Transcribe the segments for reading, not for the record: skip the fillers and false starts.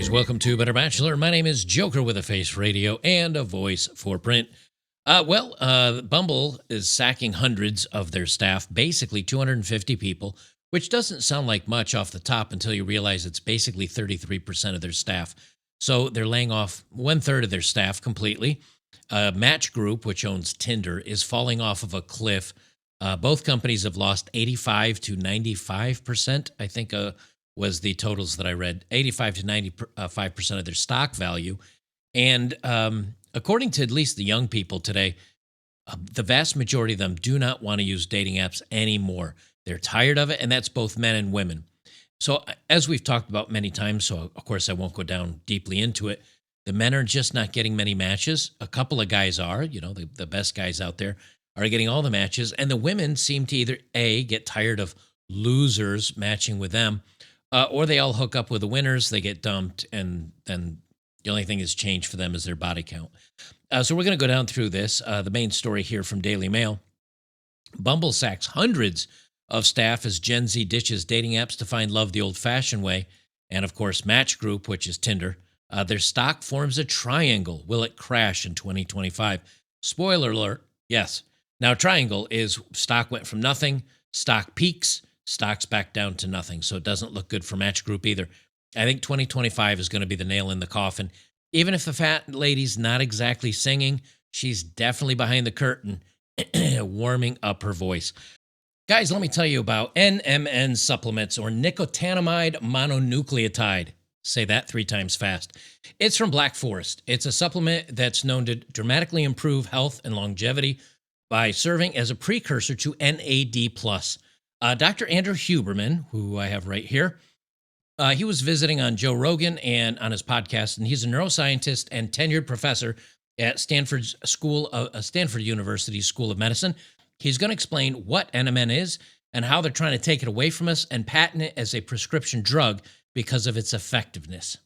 ladies. Welcome to Better Bachelor. My name is Joker with a face radio and a voice for print. Bumble is sacking hundreds of their staff, basically 250 people, which doesn't sound like much off the top until you realize it's basically 33% of their staff. So they're laying off 1/3 of their staff completely. Match Group, which owns Tinder, is falling off of a cliff. Both companies have lost 85 to 95%, I think was the totals that I read, 85 to 95% of their stock value. And according to at least the young people today, the vast majority of them do not want to use dating apps anymore. They're tired of it, and that's both men and women. So as we've talked about many times, so of course I won't go down deeply into it, the men are just not getting many matches. A couple of guys are, the best guys out there are getting all the matches, and the women seem to either A, get tired of losers matching with them, or they all hook up with the winners, they get dumped, and then the only thing that's changed for them is their body count. So we're going to go down through this. The main story here from Daily Mail. Bumble sacks hundreds of staff as Gen Z ditches dating apps to find love the old-fashioned way. And, of course, Match Group, which is Tinder, their stock forms a triangle. Will it crash in 2025? Spoiler alert, yes. Now, triangle is stock went from nothing, stock peaks, stock's back down to nothing. So it doesn't look good for Match Group either. I think 2025 is going to be the nail in the coffin. Even if the fat lady's not exactly singing, she's definitely behind the curtain, warming up her voice. Guys, let me tell you about NMN supplements, or nicotinamide mononucleotide. Say that 3 times fast. It's from Black Forest. It's a supplement that's known to dramatically improve health and longevity by serving as a precursor to NAD+. Dr. Andrew Huberman, who I have right here, he was visiting on Joe Rogan and on his podcast, and he's a neuroscientist and tenured professor at Stanford University School of Medicine. He's going to explain what NMN is and how they're trying to take it away from us and patent it as a prescription drug because of its effectiveness.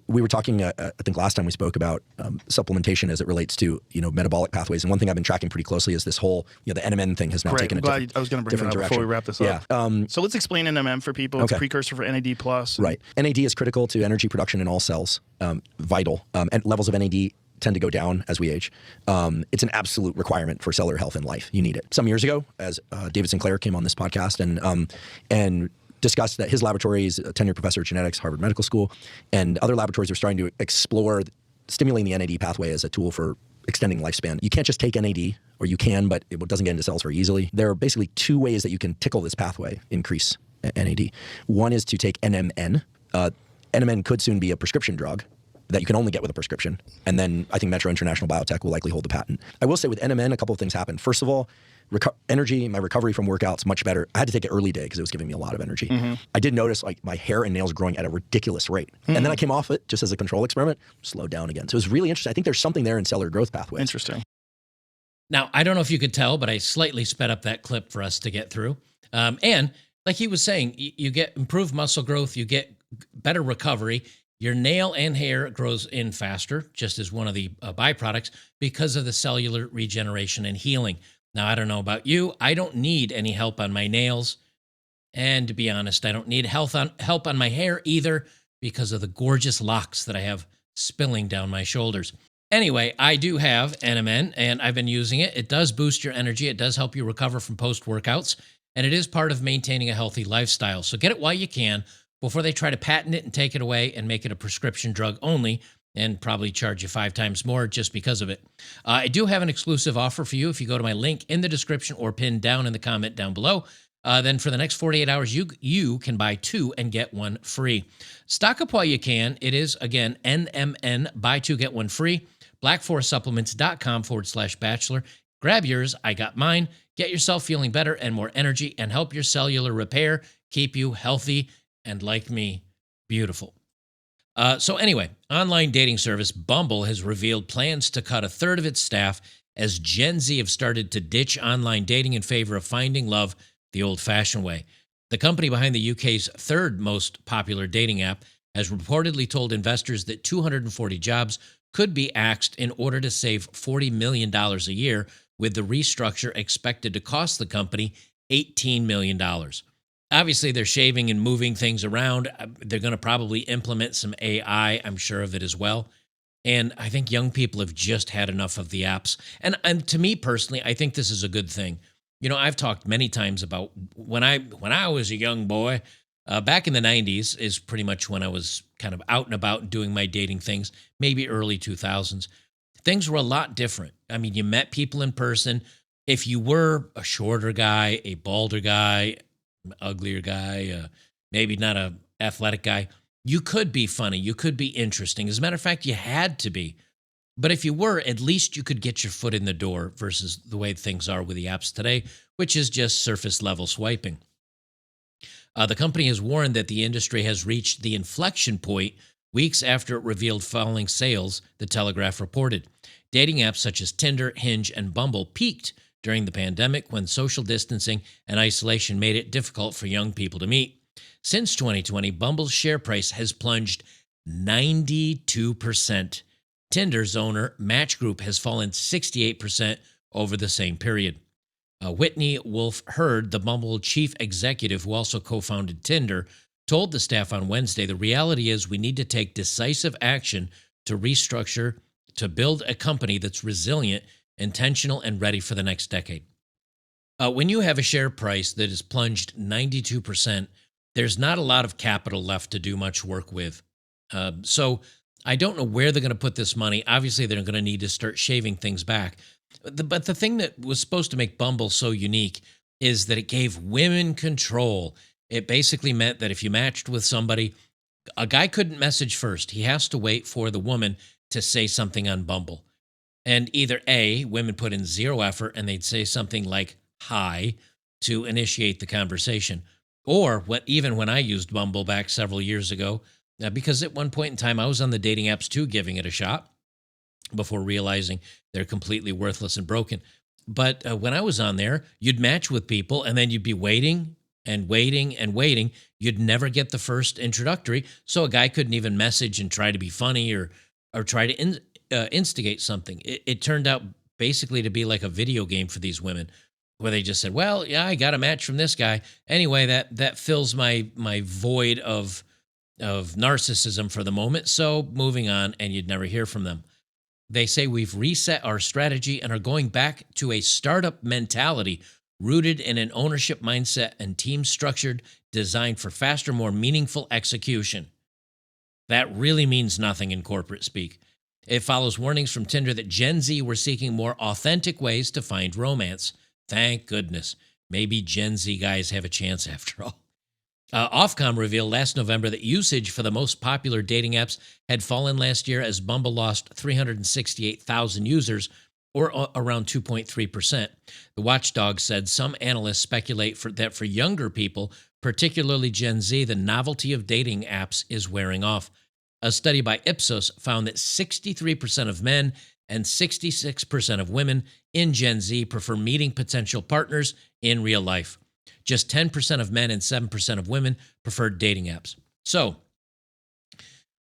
We were talking, I think last time we spoke about supplementation as it relates to, metabolic pathways. And one thing I've been tracking pretty closely is this whole, the NMN thing has now taken a different I was going to bring that up before we wrap this up. So let's explain NMN for people. It's a precursor for NAD+. Right. NAD is critical to energy production in all cells, vital. And levels of NAD tend to go down as we age. It's an absolute requirement for cellular health in life. You need it. Some years ago, as David Sinclair came on this podcast and discussed that his laboratory is a tenured professor of genetics, Harvard Medical School, and other laboratories are starting to explore stimulating the NAD pathway as a tool for extending lifespan. You can't just take NAD, or you can, but it doesn't get into cells very easily. There are basically 2 ways that you can tickle this pathway, increase NAD. One is to take NMN. NMN could soon be a prescription drug that you can only get with a prescription. And then I think Metro International Biotech will likely hold the patent. I will say with NMN, a couple of things happened. First of all, energy, my recovery from workouts, much better. I had to take it early day because it was giving me a lot of energy. Mm-hmm. I did notice my hair and nails growing at a ridiculous rate. Mm-hmm. And then I came off it just as a control experiment, slowed down again. So it was really interesting. I think there's something there in cellular growth pathways. Interesting. Now, I don't know if you could tell, but I slightly sped up that clip for us to get through. And like he was saying, you get improved muscle growth, you get better recovery. Your nail and hair grows in faster, just as one of the byproducts, because of the cellular regeneration and healing. Now, I don't know about you. I don't need any help on my nails. And to be honest, I don't need help on my hair either because of the gorgeous locks that I have spilling down my shoulders. Anyway, I do have NMN, and I've been using it. It does boost your energy. It does help you recover from post-workouts, and it is part of maintaining a healthy lifestyle. So get it while you can before they try to patent it and take it away and make it a prescription drug only, and probably charge you 5 times more just because of it. I do have an exclusive offer for you if you go to my link in the description or pinned down in the comment down below. Then for the next 48 hours, you can buy 2 and get 1 free. Stock up while you can. It is, again, NMN, buy 2, get 1 free. blackforestsupplements.com/bachelor. Grab yours. I got mine. Get yourself feeling better and more energy and help your cellular repair keep you healthy and, like me, beautiful. So anyway, online dating service Bumble has revealed plans to cut 1/3 of its staff as Gen Z have started to ditch online dating in favor of finding love the old-fashioned way. The company behind the UK's 3rd most popular dating app has reportedly told investors that 240 jobs could be axed in order to save $40 million a year, with the restructure expected to cost the company $18 million. Obviously, they're shaving and moving things around. They're going to probably implement some AI, I'm sure of it as well. And I think young people have just had enough of the apps. And to me personally, I think this is a good thing. You know, I've talked many times about when I was a young boy, back in the 90s is pretty much when I was kind of out and about doing my dating things, maybe early 2000s. Things were a lot different. I mean, you met people in person. If you were a shorter guy, a balder guy, uglier guy, maybe not a athletic guy, you could be funny. You could be interesting. As a matter of fact, you had to be. But if you were, at least you could get your foot in the door versus the way things are with the apps today, which is just surface level swiping. The company has warned that the industry has reached the inflection point weeks after it revealed falling sales, the Telegraph reported. Dating apps such as Tinder, Hinge, and Bumble peaked during the pandemic when social distancing and isolation made it difficult for young people to meet. Since 2020, Bumble's share price has plunged 92%. Tinder's owner, Match Group, has fallen 68% over the same period. Whitney Wolf Hurd, the Bumble chief executive who also co-founded Tinder, told the staff on Wednesday, the reality is we need to take decisive action to restructure, to build a company that's resilient, intentional, and ready for the next decade. When you have a share price that has plunged 92%, there's not a lot of capital left to do much work with. So I don't know where they're going to put this money. Obviously, they're going to need to start shaving things back. But the thing that was supposed to make Bumble so unique is that it gave women control. It basically meant that if you matched with somebody, a guy couldn't message first. He has to wait for the woman to say something on Bumble. And either A, women put in zero effort and they'd say something like hi to initiate the conversation. Or even when I used Bumble back several years ago, because at one point in time I was on the dating apps too, giving it a shot before realizing they're completely worthless and broken. But when I was on there, you'd match with people and then you'd be waiting and waiting and waiting. You'd never get the first introductory. So a guy couldn't even message and try to be funny or try to instigate something. It turned out basically to be like a video game for these women where they just said, well, yeah, I got a match from this guy. Anyway, that fills my void of narcissism for the moment. So moving on, and you'd never hear from them. They say we've reset our strategy and are going back to a startup mentality rooted in an ownership mindset and team structured, designed for faster, more meaningful execution. That really means nothing in corporate speak. It follows warnings from Tinder that Gen Z were seeking more authentic ways to find romance. Thank goodness. Maybe Gen Z guys have a chance after all. Ofcom revealed last November that usage for the most popular dating apps had fallen last year as Bumble lost 368,000 users, or around 2.3%. The watchdog said some analysts speculate that for younger people, particularly Gen Z, the novelty of dating apps is wearing off. A study by Ipsos found that 63% of men and 66% of women in Gen Z prefer meeting potential partners in real life. Just 10% of men and 7% of women preferred dating apps. So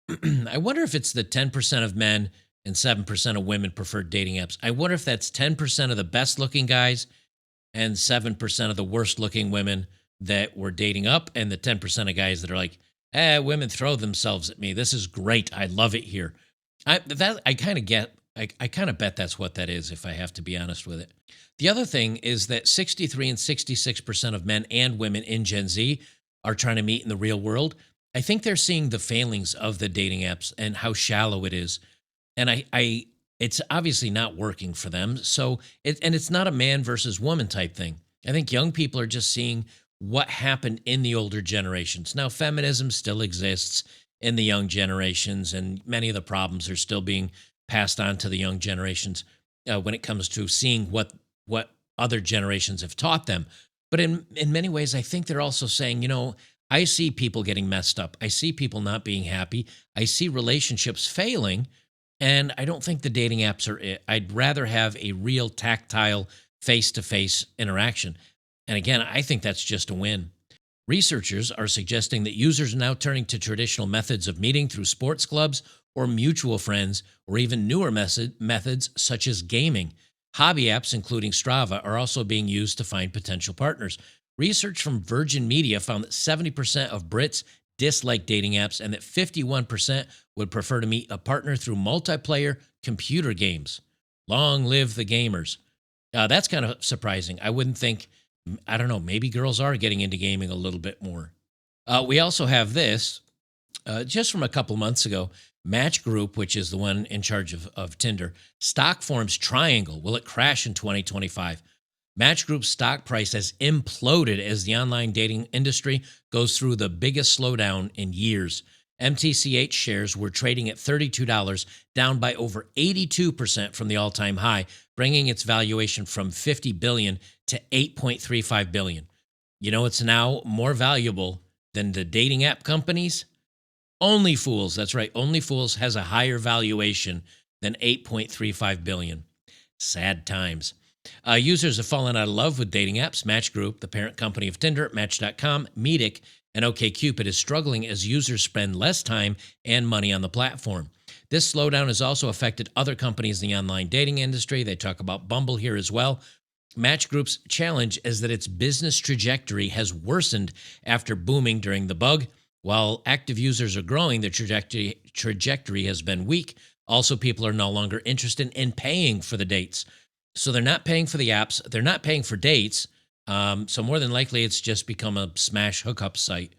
I wonder if it's the 10% of men and 7% of women preferred dating apps. I wonder if that's 10% of the best looking guys and 7% of the worst looking women that were dating up, and the 10% of guys that are like, women throw themselves at me. This is great. I love it here. I kind of bet that's what that is, if I have to be honest with it. The other thing is that 63 and 66% of men and women in Gen Z are trying to meet in the real world. I think they're seeing the failings of the dating apps and how shallow it is. And it's obviously not working for them. So it's not a man versus woman type thing. I think young people are just seeing what happened in the older generations. Now, feminism still exists in the young generations, and many of the problems are still being passed on to the young generations when it comes to seeing what other generations have taught them. But in many ways, I think they're also saying, I see people getting messed up. I see people not being happy. I see relationships failing, and I don't think the dating apps are it. I'd rather have a real tactile face-to-face interaction. And again, I think that's just a win. Researchers are suggesting that users are now turning to traditional methods of meeting through sports clubs or mutual friends, or even newer methods such as gaming. Hobby apps, including Strava, are also being used to find potential partners. Research from Virgin Media found that 70% of Brits dislike dating apps and that 51% would prefer to meet a partner through multiplayer computer games. Long live the gamers. That's kind of surprising. I wouldn't think, I don't know, maybe girls are getting into gaming a little bit more. We also have this, just from a couple months ago. Match Group, which is the one in charge of Tinder, stock forms triangle. Will it crash in 2025? Match Group's stock price has imploded as the online dating industry goes through the biggest slowdown in years. MTCH shares were trading at $32, down by over 82% from the all-time high, bringing its valuation from $50 billion to $8.35 billion. You know, it's now more valuable than the dating app companies. OnlyFools, that's right, OnlyFools has a higher valuation than $8.35 billion. Sad times. Users have fallen out of love with dating apps. Match Group, the parent company of Tinder, Match.com, Meetic, and OkCupid, is struggling as users spend less time and money on the platform. This slowdown has also affected other companies in the online dating industry. They talk about Bumble here as well. Match Group's challenge is that its business trajectory has worsened after booming during the bug. While active users are growing, the trajectory has been weak. Also, people are no longer interested in paying for the dates. So they're not paying for the apps. They're not paying for dates. So more than likely, it's just become a smash hookup site.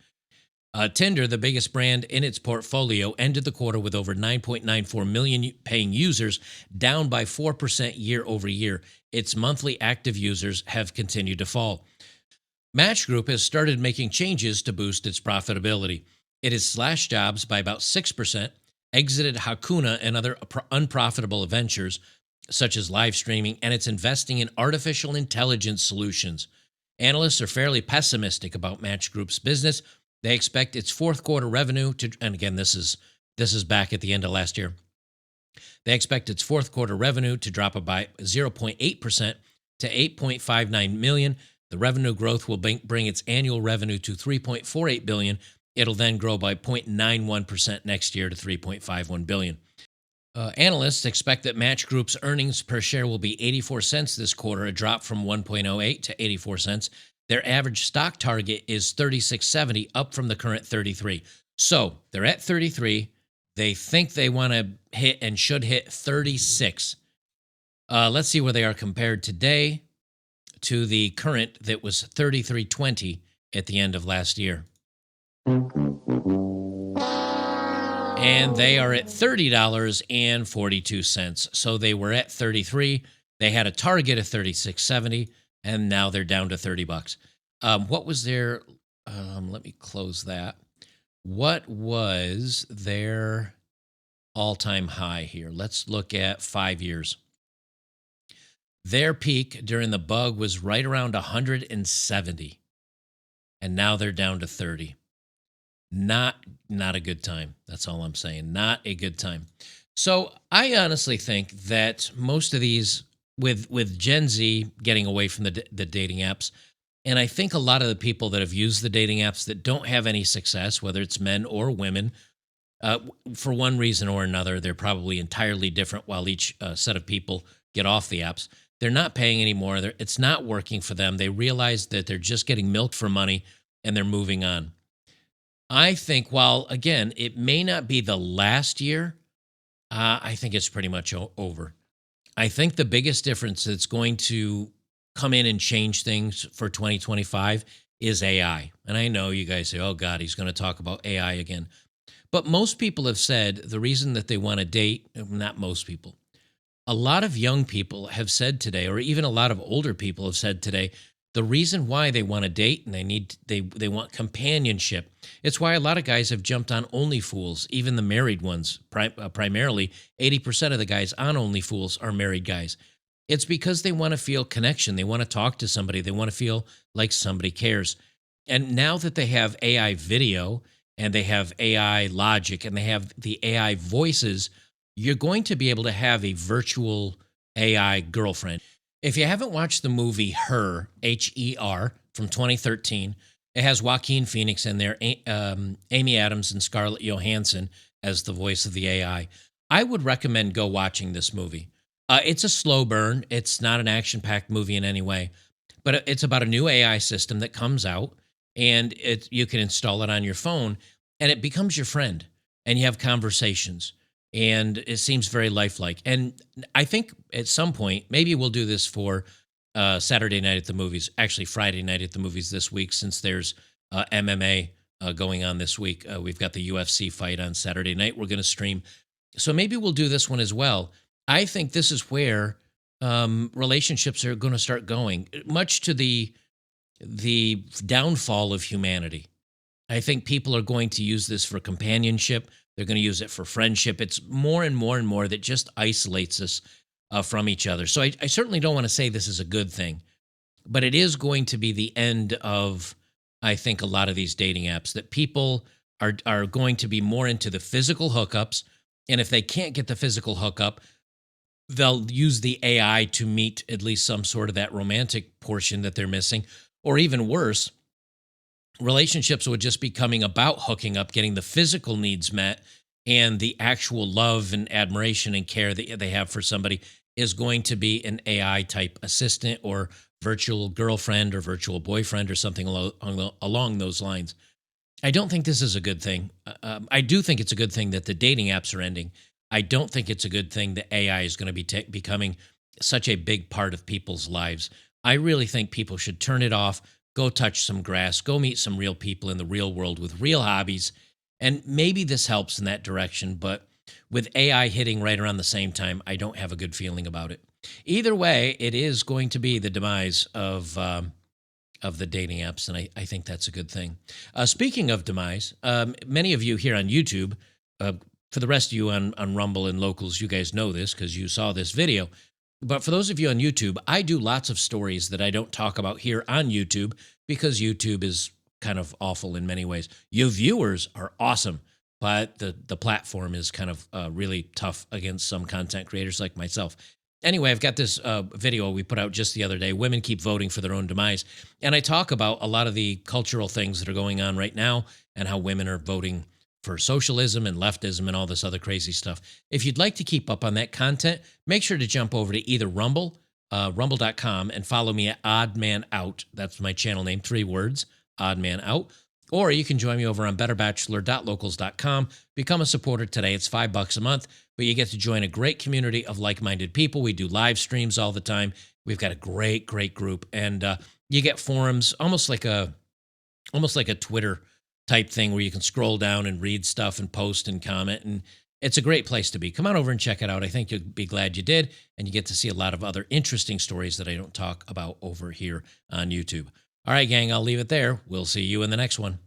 Tinder, the biggest brand in its portfolio, ended the quarter with over 9.94 million paying users, down by 4% year over year. Its monthly active users have continued to fall. Match Group has started making changes to boost its profitability. It has slashed jobs by about 6%, exited Hakuna and other unprofitable ventures, such as live streaming, and it's investing in artificial intelligence solutions. Analysts are fairly pessimistic about Match Group's business. They expect its fourth quarter revenue to, and again, this is back at the end of last year. They expect its fourth quarter revenue to drop by 0.8% to $8.59 million. The revenue growth will bring its annual revenue to $3.48 billion. It'll then grow by 0.91% next year to $3.51 billion. Analysts expect that Match Group's earnings per share will be 84 cents this quarter, a drop from 1.08 to 84 cents. Their average stock target is 36.70, up from the current 33. So they're at 33. They think they want to hit and should hit 36. Let's see where they are compared today to the current that was 33.20 at the end of last year. And they are at $30.42. So they were at 33. They had a target of 36.70, and now they're down to $30. What was their? Let me close that. What was their all-time high here? Let's look at 5 years. Their peak during the bug was right around 170, and now they're down to 30. Not a good time. That's all I'm saying. Not a good time. So I honestly think that most of these, with Gen Z getting away from the dating apps, and I think a lot of the people that have used the dating apps that don't have any success, whether it's men or women, for one reason or another, they're probably entirely different while each set of people get off the apps. They're not paying anymore. It's not working for them. They realize that they're just getting milked for money and they're moving on. I think, while, again, it may not be the last year, I think it's pretty much over. I think the biggest difference that's going to come in and change things for 2025 is AI. And I know you guys say, oh, God, he's going to talk about AI again. But most people have said the reason that they want to date, not most people, a lot of young people have said today, or even a lot of older people have said today, the reason why they want to date and they want companionship. It's why a lot of guys have jumped on OnlyFools, even the married ones. Primarily, 80% of the guys on OnlyFools are married guys. It's because they want to feel connection. They want to talk to somebody. They want to feel like somebody cares. And now that they have AI video and they have AI logic and they have the AI voices, you're going to be able to have a virtual AI girlfriend. If you haven't watched the movie Her, H-E-R, from 2013, it has Joaquin Phoenix in there, Amy Adams and Scarlett Johansson as the voice of the AI. I would recommend watching this movie. It's a slow burn. It's not an action-packed movie in any way. But it's about a new AI system that comes out, and you can install it on your phone, and it becomes your friend, and you have conversations, and it seems very lifelike. And I think at some point, maybe we'll do this for Saturday night at the movies, actually Friday night at the movies this week, since there's MMA going on this week. We've got the UFC fight on Saturday night. We're going to stream. So maybe we'll do this one as well. I think this is where relationships are going to start going, much to the downfall of humanity. I think people are going to use this for companionship. They're going to use it for friendship. It's more and more and more that just isolates us from each other. So I certainly don't want to say this is a good thing, but it is going to be the end of, I think, a lot of these dating apps, that people are going to be more into the physical hookups. And if they can't get the physical hookup, they'll use the AI to meet at least some sort of that romantic portion that they're missing. Or even worse, relationships would just be coming about hooking up, getting the physical needs met, and the actual love and admiration and care that they have for somebody is going to be an AI type assistant or virtual girlfriend or virtual boyfriend or something along those lines. I don't think this is a good thing. I do think it's a good thing that the dating apps are ending. I don't think it's a good thing that AI is going to be becoming such a big part of people's lives. I really think people should turn it off, go touch some grass, go meet some real people in the real world with real hobbies. And maybe this helps in that direction, but with AI hitting right around the same time, I don't have a good feeling about it. Either way, it is going to be the demise of the dating apps, and I think that's a good thing. Speaking of demise, many of you here on YouTube, for the rest of you on Rumble and Locals, you guys know this because you saw this video. But for those of you on YouTube, I do lots of stories that I don't talk about here on YouTube because YouTube is kind of awful in many ways. You viewers are awesome, but the platform is kind of really tough against some content creators like myself. Anyway, I've got this video we put out just the other day, Women Keep Voting for Their Own Demise. And I talk about a lot of the cultural things that are going on right now and how women are voting for socialism and leftism and all this other crazy stuff. If you'd like to keep up on that content, make sure to jump over to either Rumble, rumble.com, and follow me at Odd Man Out. That's my channel name, 3 words, Odd Man Out. Or you can join me over on betterbachelor.locals.com. Become a supporter today. It's $5 a month, but you get to join a great community of like-minded people. We do live streams all the time. We've got a great, great group. And you get forums, almost like a Twitter type thing where you can scroll down and read stuff and post and comment. And it's a great place to be. Come on over and check it out. I think you'll be glad you did. And you get to see a lot of other interesting stories that I don't talk about over here on YouTube. All right, gang, I'll leave it there. We'll see you in the next one.